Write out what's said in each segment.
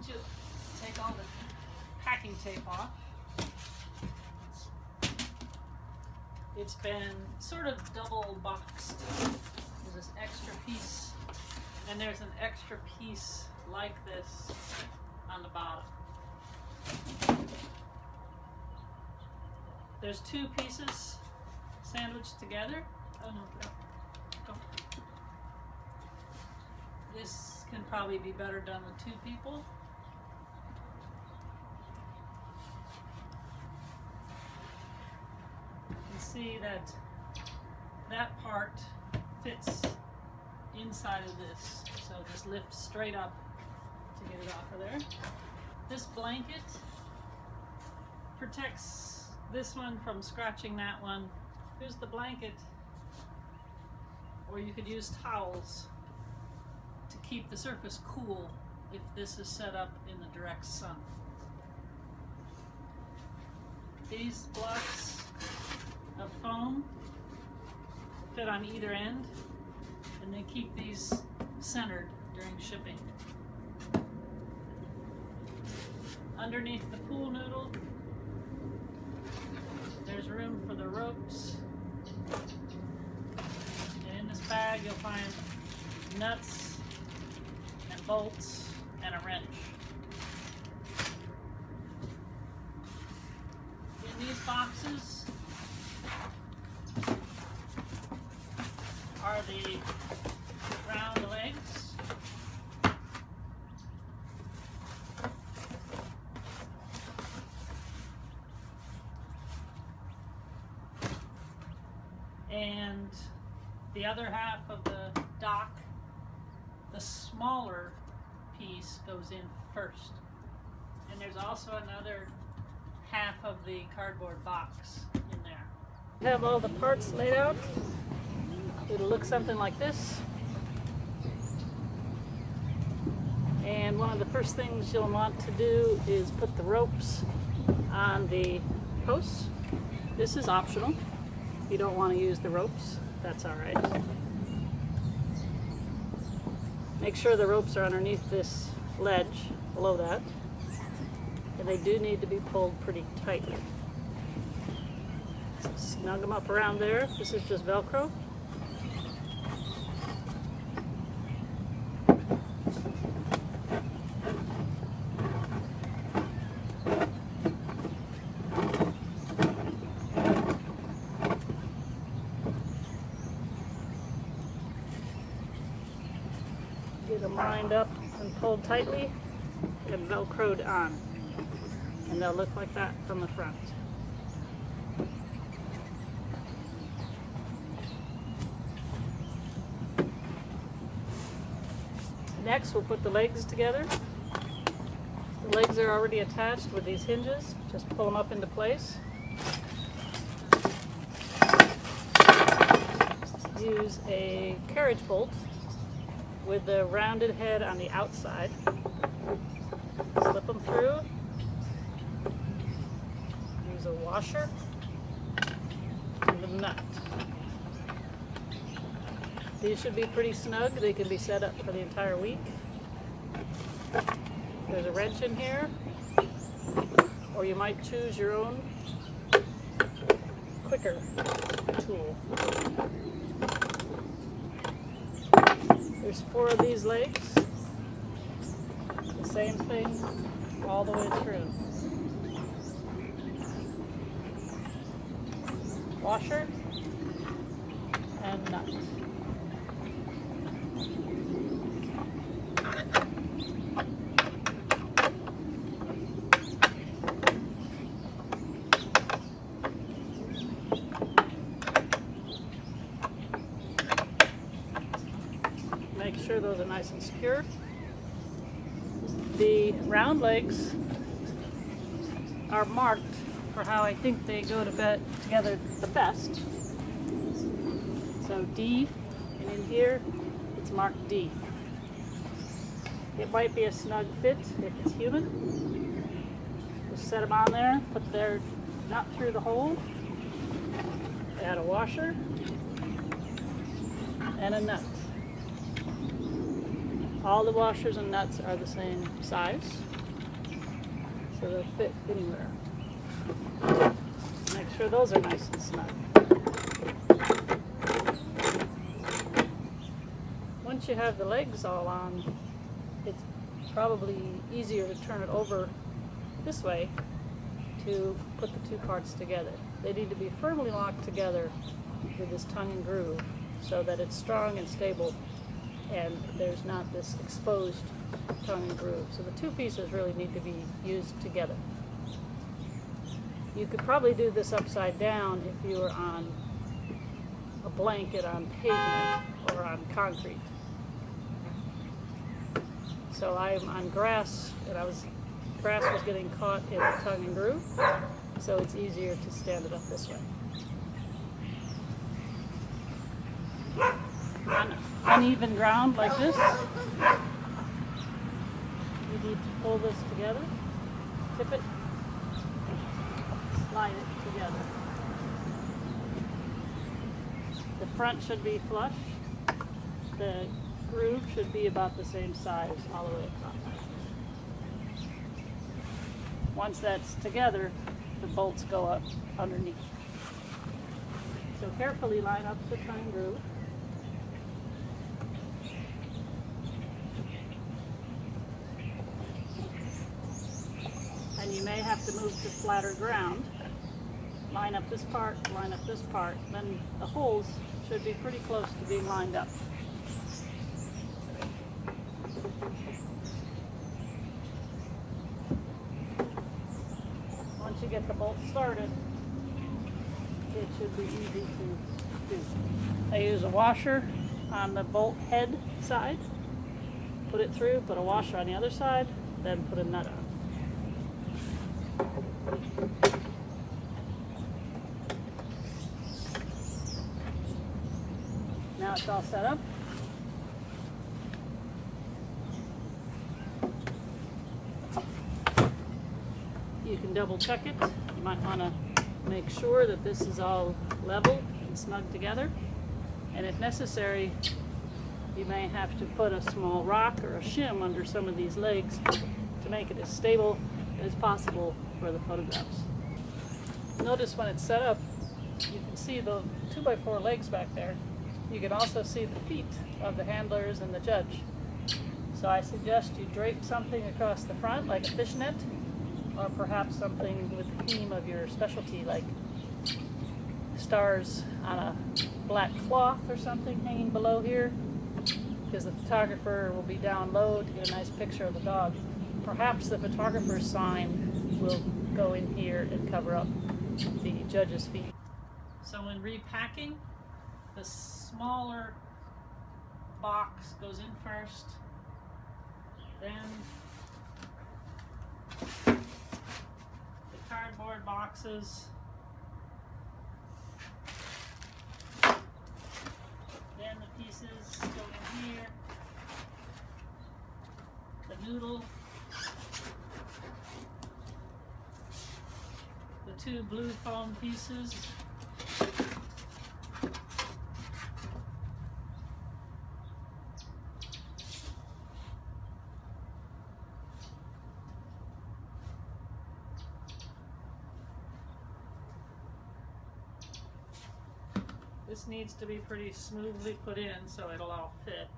Once you take all the packing tape off, it's been sort of double boxed. There's this extra piece, and there's an extra piece like this on the bottom. There's two pieces sandwiched together. Oh no, go. This can probably be better done with two people. You can see that that part fits inside of this, so just lift straight up to get it off of there. This blanket protects this one from scratching that one. Here's the blanket, or you could use towels to keep the surface cool if this is set up in the direct sun. These blocks of foam fit on either end, and they keep these centered during shipping. Underneath the pool noodle, there's room for the ropes. And in this bag you'll find nuts and bolts and a wrench. In these boxes are the round legs. And the other half of the dock, the smaller piece, goes in first. And there's also another half of the cardboard box in there. We have all the parts laid out. It'll look something like this. And one of the first things you'll want to do is put the ropes on the posts. This is optional. If you don't want to use the ropes, that's all right. Make sure the ropes are underneath this ledge, below that. And they do need to be pulled pretty tightly. So snug them up around there. This is just Velcro. Get them lined up and pulled tightly and Velcroed on. And they'll look like that from the front. Next, we'll put the legs together. The legs are already attached with these hinges. Just pull them up into place. Use a carriage bolt with the rounded head on the outside. Slip them through. Use a washer and a nut. These should be pretty snug. They can be set up for the entire week. There's a wrench in here, or you might choose your own quicker tool. There's 4 of these legs. The same thing all the way through. Washer and nut. Make sure those are nice and secure. The round legs are marked for how I think they go together the best. So D, and in here it's marked D. It might be a snug fit if it's human. Just set them on there, put their nut through the hole, add a washer and a nut. All the washers and nuts are the same size, so they'll fit anywhere. Make sure those are nice and snug. Once you have the legs all on, it's probably easier to turn it over this way to put the two parts together. They need to be firmly locked together with this tongue and groove so that it's strong and stable and there's not this exposed tongue and groove. So the two pieces really need to be used together. You could probably do this upside down if you were on a blanket on pavement or on concrete. So I'm on grass, and grass was getting caught in the tongue and groove, so it's easier to stand it up this way. On uneven ground like this, you need to pull this together, tip it, slide it together. The front should be flush. The groove should be about the same size all the way across. Once that's together, the bolts go up underneath. So carefully line up the tongue groove. And you may have to move to flatter ground. Line up this part, line up this part. Then the holes should be pretty close to being lined up. Once you get the bolt started, it should be easy to do. I use a washer on the bolt head side, put it through, put a washer on the other side, then put a nut on. Now it's all set up. You can double check it. You might want to make sure that this is all level and snug together. And if necessary, you may have to put a small rock or a shim under some of these legs to make it as stable as possible for the photographs. Notice when it's set up, you can see the 2x4 legs back there. You can also see the feet of the handlers and the judge. So I suggest you drape something across the front, like a fishnet, or perhaps something with the theme of your specialty, like stars on a black cloth or something hanging below here, because the photographer will be down low to get a nice picture of the dog. Perhaps the photographer's sign will go in here and cover up the judge's feet. So when repacking, the smaller box goes in first, then the cardboard boxes, then the pieces go in here, the noodle, the two blue foam pieces, this needs to be pretty smoothly put in so it'll all fit.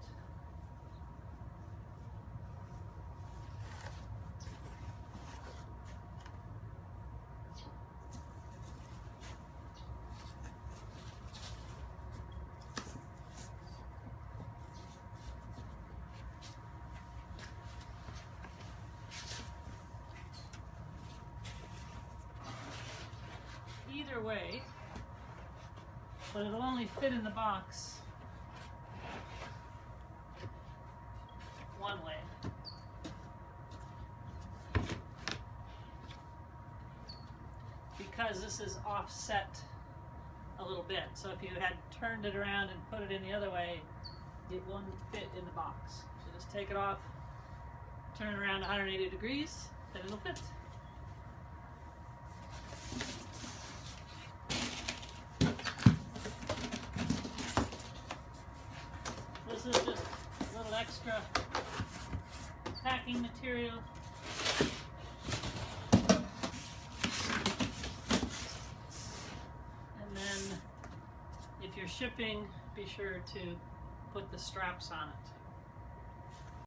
Either way, but it'll only fit in the box one way. Because this is offset a little bit. So if you had turned it around and put it in the other way, it wouldn't fit in the box. So just take it off, turn it around 180 degrees, then it'll fit. This is just a little extra decking material. And then if you're shipping, be sure to put the straps on it.